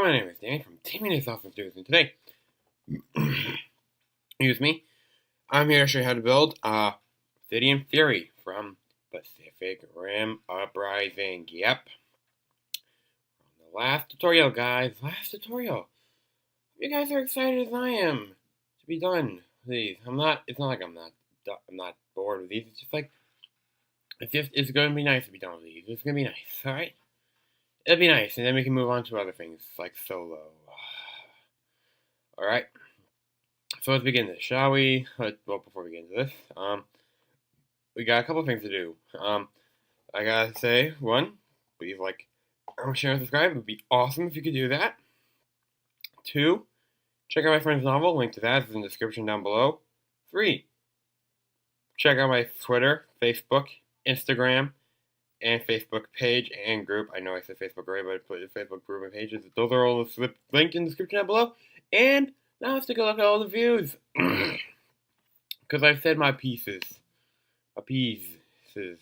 my name is Danny from Teaming This Awesome Studios, and today, excuse me, I'm here to show you how to build Obsidian Fury from Pacific Rim Uprising. Yep. On the last tutorial, guys. Last tutorial. Hope you guys are excited as I am to be done with these. It's not like I'm not bored with these. It's just like, it's going to be nice to be done with these. It's going to be nice, alright? It'll be nice, and then we can move on to other things, like solo. Alright, so let's begin this, shall we? Well, before we get into this, we got a couple things to do. I gotta say, one, please like, share, and subscribe. It would be awesome if you could do that. Two, check out my friend's novel. Link to that is in the description down below. Three, check out my Twitter, Facebook, Instagram, and Facebook page and group. I know I said Facebook already, but I put the Facebook group and pages. Those are all linked in the description down below. And now let's take a look at all the views. Because I've said my pieces. Pieces.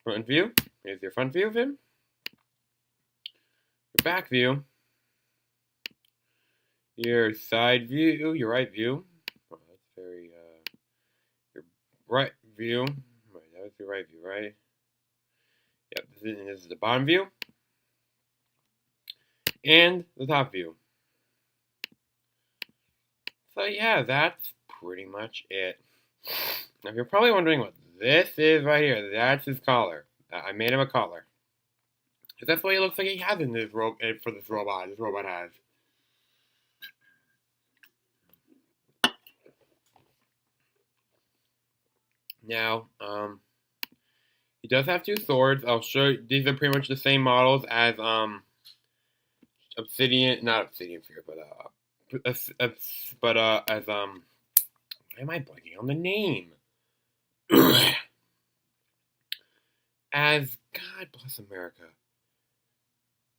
Front view. Here's your front view of him. Your back view. Your side view. Your right view. Oh, that's very, your right view. That was your right view, right? Yep, this is the bottom view. And the top view. So yeah, that's pretty much it. Now if you're probably wondering what this is right here, that's his collar. I made him a collar. Because that's what he looks like he has in this for this robot. This robot has. Now, he does have two swords. I'll show you. These are pretty much the same models as Obsidian, not Obsidian Fury, but as why am I blanking on the name? As God bless America.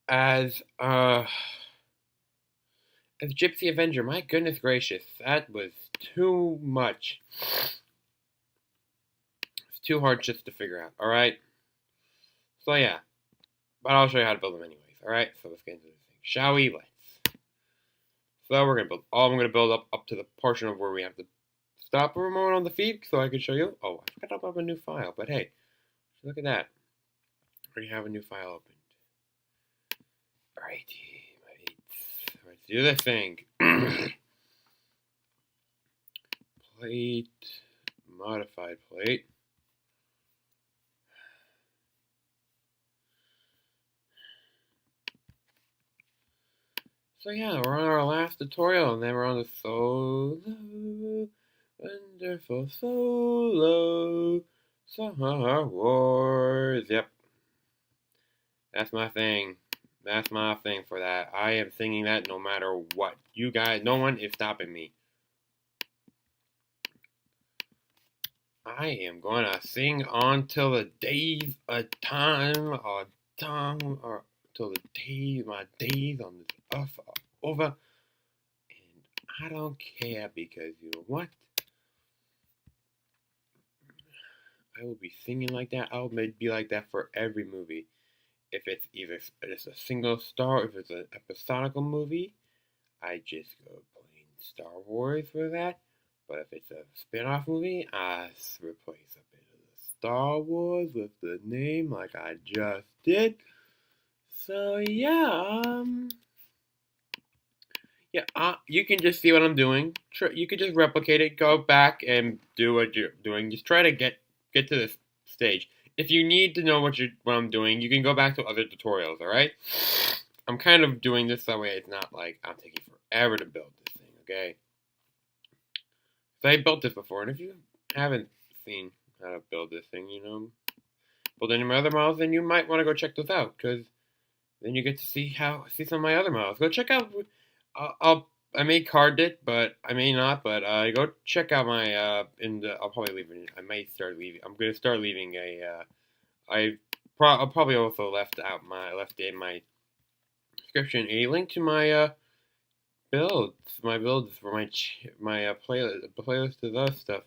As Gypsy Avenger. My goodness gracious, that was too much. It's too hard just to figure out. All right. So yeah, but I'll show you how to build them anyways. All right. So let's get into this thing, shall we? Let's. So we're gonna build. I'm gonna build up to the portion of where we have to stop for a moment on the feet, so I can show you. Oh, I forgot to open up a new file, but hey, look at that. I already have a new file opened. Alrighty, mates. Let's do this thing. Plate, modified plate. So yeah, we're on our last tutorial, and then we're on the solo, wonderful solo Star Wars. Yep, that's my thing. That's my thing for that. I am singing that no matter what. You guys, no one is stopping me. I am gonna sing on till the days of time, or till the days, my days on this earth are over. And I don't care, because you know what? I will be singing like that. I'll be like that for every movie. If it's either just a single star, if it's an episodical movie, I just go plain Star Wars for that. But if it's a spin-off movie, I replace a bit of the Star Wars with the name like I just did. So yeah, you can just see what I'm doing. You can just replicate it, go back and do what you're doing. Just try to get to this stage. If you need to know what I'm doing, you can go back to other tutorials, alright? I'm kind of doing this that way it's not like I'm taking forever to build this thing, okay? So I built this before, and if you haven't seen how to build this thing, build any of my other models, then you might want to go check those out, because then you get to see some of my other models. Go check out, I may card it, but I may not, but go check out my, I'll probably leave it, I'm going to start leaving I'll probably also left in my description a link to my, builds for my playlist of those stuff.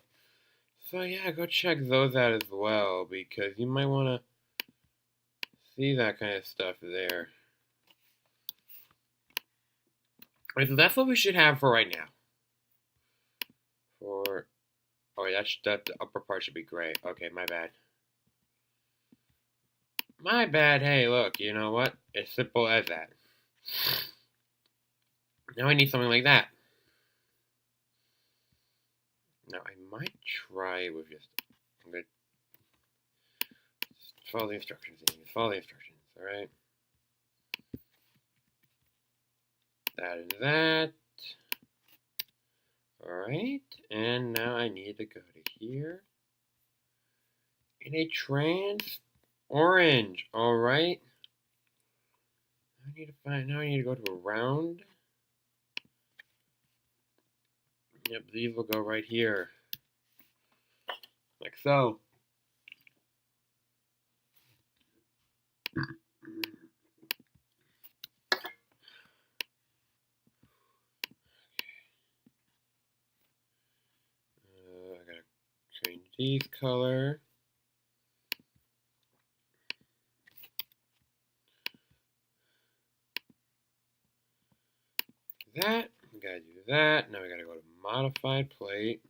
So yeah, go check those out as well, because you might want to see that kind of stuff there. Alright, so that's what we should have for right now. For oh, that the upper part should be gray. Okay, my bad. My bad. Hey, look, you know what? It's simple as that. Now I need something like that. Now I might try with just. I'm gonna follow the instructions. Follow the instructions. All right. That is that. All right, and now I need to go to here. In a trans orange. All right. I need to find. Now I need to go to a round. Yep, these will go right here, like so. I gotta change these color. That. We gotta do that. Now we gotta go to modified plate.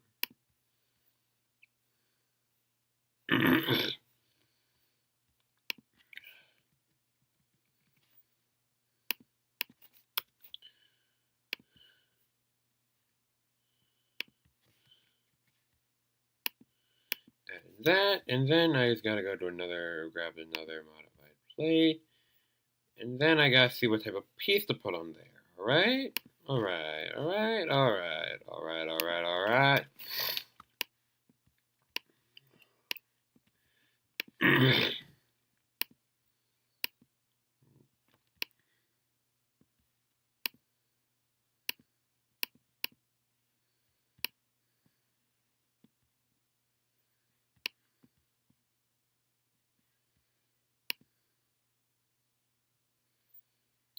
That, and then I just gotta go to grab another modified plate, and then I gotta see what type of piece to put on there. All right, all right, all right, all right, all right, all right, all right.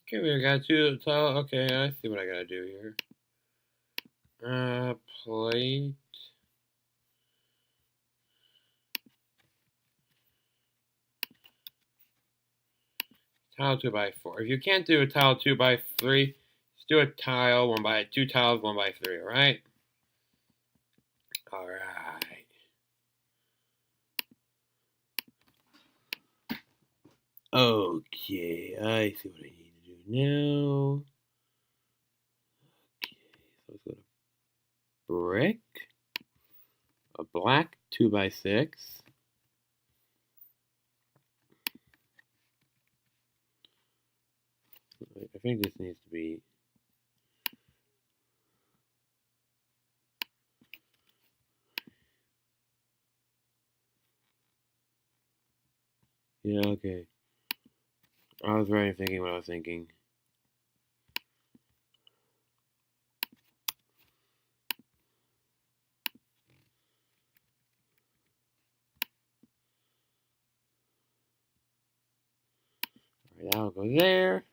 Okay, we got two tile. Okay, I see what I gotta do here. Plate. Tile 2x4. If you can't do a tile 2x3, just do a tile 2 tiles 1x3. All right. All right. Okay, I see what I need to do now. Okay, so let's go to brick. A black 2x6. I think this needs to be. Yeah, okay. I was right in thinking what I was thinking. Alright, that'll go there.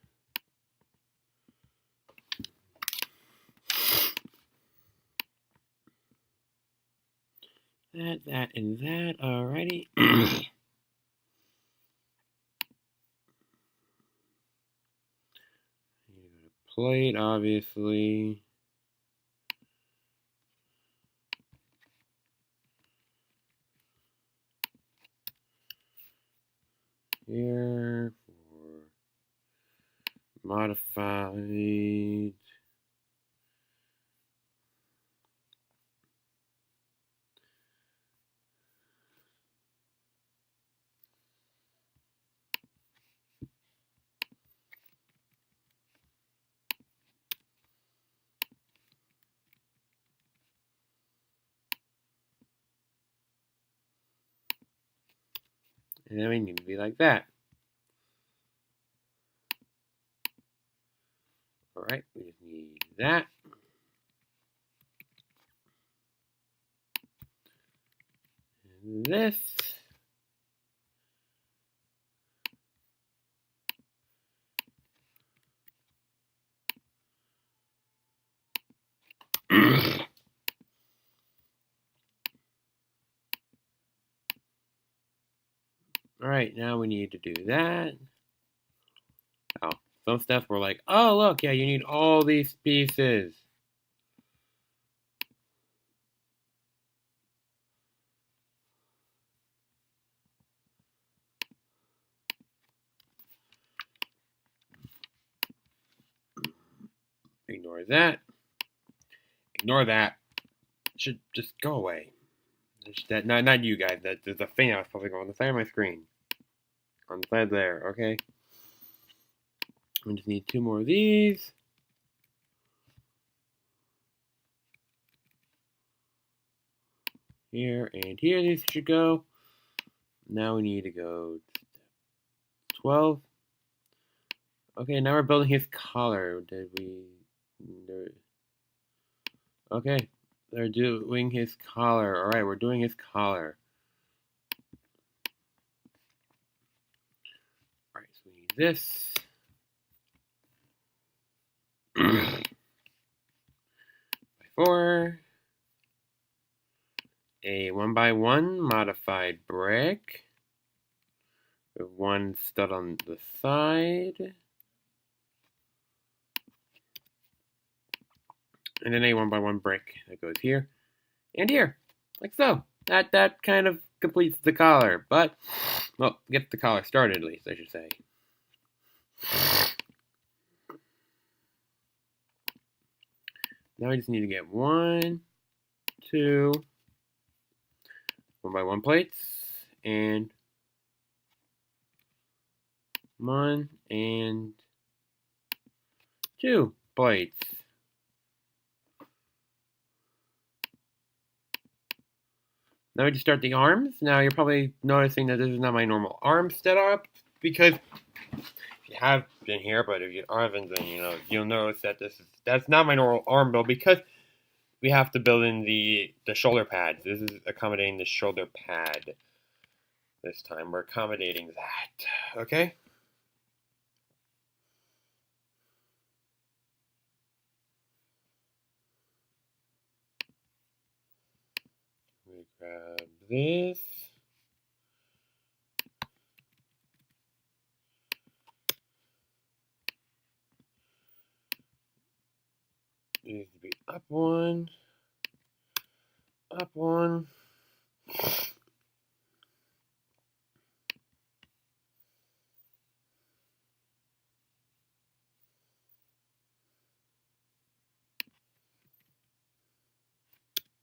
That, and that. Alrighty. Plate, obviously. Here for modified. And then we need to be like that. Alright, we just need that. And this. Alright, now we need to do that. Oh, Some stuff we're like, oh look, yeah, you need all these pieces. Ignore that. Ignore that. It should just go away. That not you guys. That there's a thing I was supposed to go on the side of my screen. On the side there, okay? I just need 2 more of these. Here and here these should go. Now we need to go to 12. Okay, now we're building his collar. Did we... Okay, they're doing his collar. Alright, we're doing his collar. Alright, so we need this. By 4. A 1x1 modified brick. With 1 stud on the side. And then a 1x1 brick that goes here and here, like so. That kind of completes the collar, but, well, get the collar started at least, I should say. Now I just need to get 1, 2, 1x1 plates, and 1 and 2 plates. Now we just start the arms. Now you're probably noticing that this is not my normal arm setup, because if you have been here, but if you haven't, then you'll notice that that's not my normal arm build, because we have to build in the shoulder pads. This is accommodating the shoulder pad. This time we're accommodating that. Okay. We grab this. It needs to be up 1, up 1.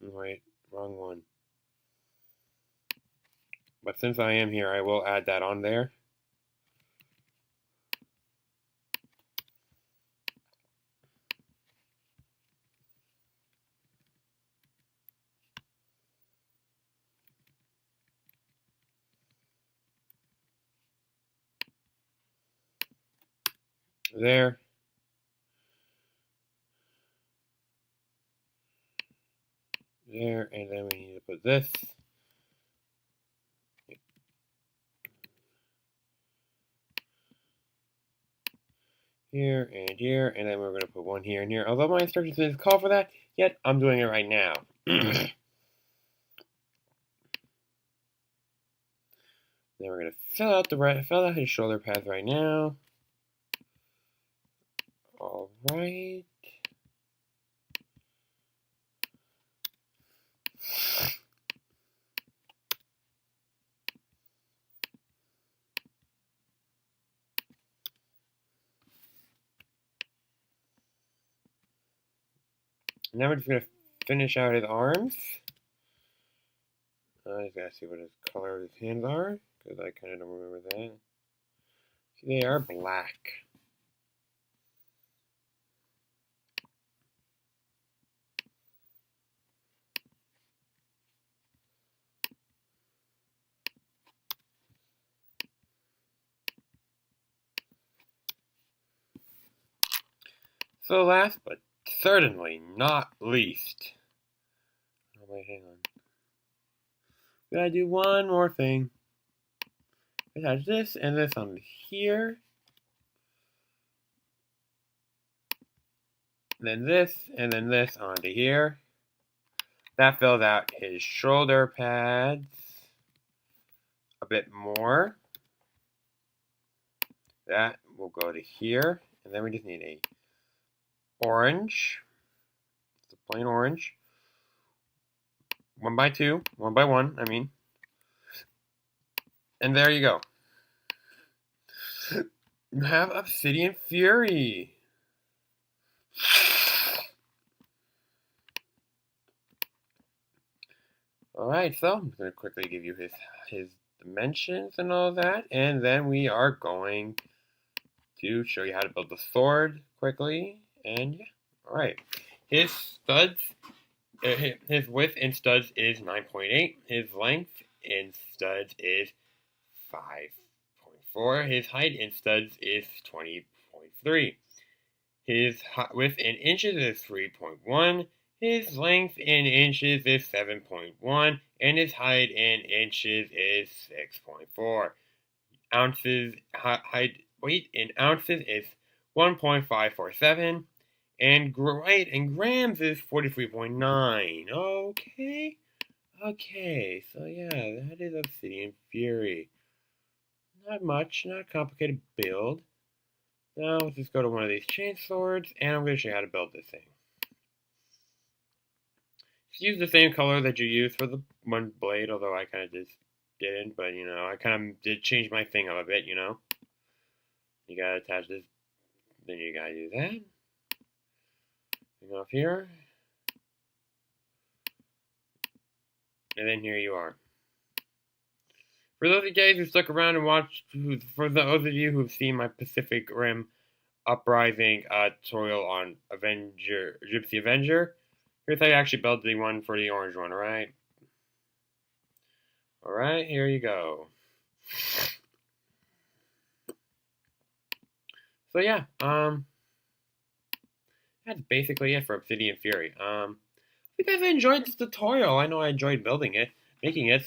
Wait, wrong one. But since I am here, I will add that on there. There. There, and then we need to put this. Here and here, and then we're going to put 1 here and here. Although my instructions didn't call for that, yet I'm doing it right now. Then we're going to fill out his shoulder pads right now. All right. Now we're just going to finish out his arms. I just gotta see what his color of his hands are, because I kind of don't remember that. See, they are black. So last but certainly not least. Oh wait, hang on. Gotta do one more thing. Attach this and this on here. Then this and then this onto here. That fills out his shoulder pads a bit more. That will go to here. And then we just need a orange. It's a plain orange. 1 by 2, 1 by 1, I mean. And there you go. You have Obsidian Fury. Alright, so I'm going to quickly give you his dimensions and all that, and then we are going to show you how to build the sword quickly, and yeah, alright. His studs, his width in studs is 9.8, his length in studs is 5.4, his height in studs is 20.3, his width in inches is 3.1, his length in inches is 7.1, and his height in inches is 6.4. Ounces, weight in ounces is 1.547, and weight in grams is 43.9. Okay, so yeah, that is Obsidian Fury. Not much, not a complicated build. Now let's just go to one of these chain swords, and I'm going to show you how to build this thing. Use the same color that you use for the one blade, although I kind of just didn't, but you know, I kind of did change my thing up a bit, you know. You gotta attach this, then you gotta do that. Go off here, and then here you are. For those of you guys who stuck around and watched, for those of you who've seen my Pacific Rim Uprising tutorial on Gypsy Avenger, here's how you actually build the one for the orange one, alright? Alright, here you go. So yeah, that's basically it for Obsidian Fury. Hope you guys enjoyed this tutorial. I know I enjoyed making it.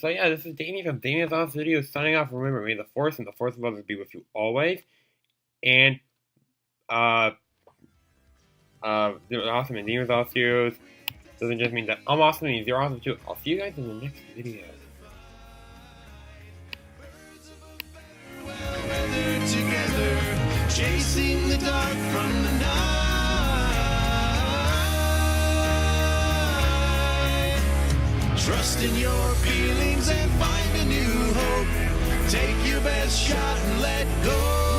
So yeah, this is Damien from Damien's Awesome Videos signing off. Remember, may the Force and the Force of Others be with you always. And, Awesome and Damien's Awesome Videos doesn't just mean that I'm awesome, it means you're awesome too. I'll see you guys in the next video. Chasing the dark from the night. Trust in your feelings and find a new hope. Take your best shot and let go.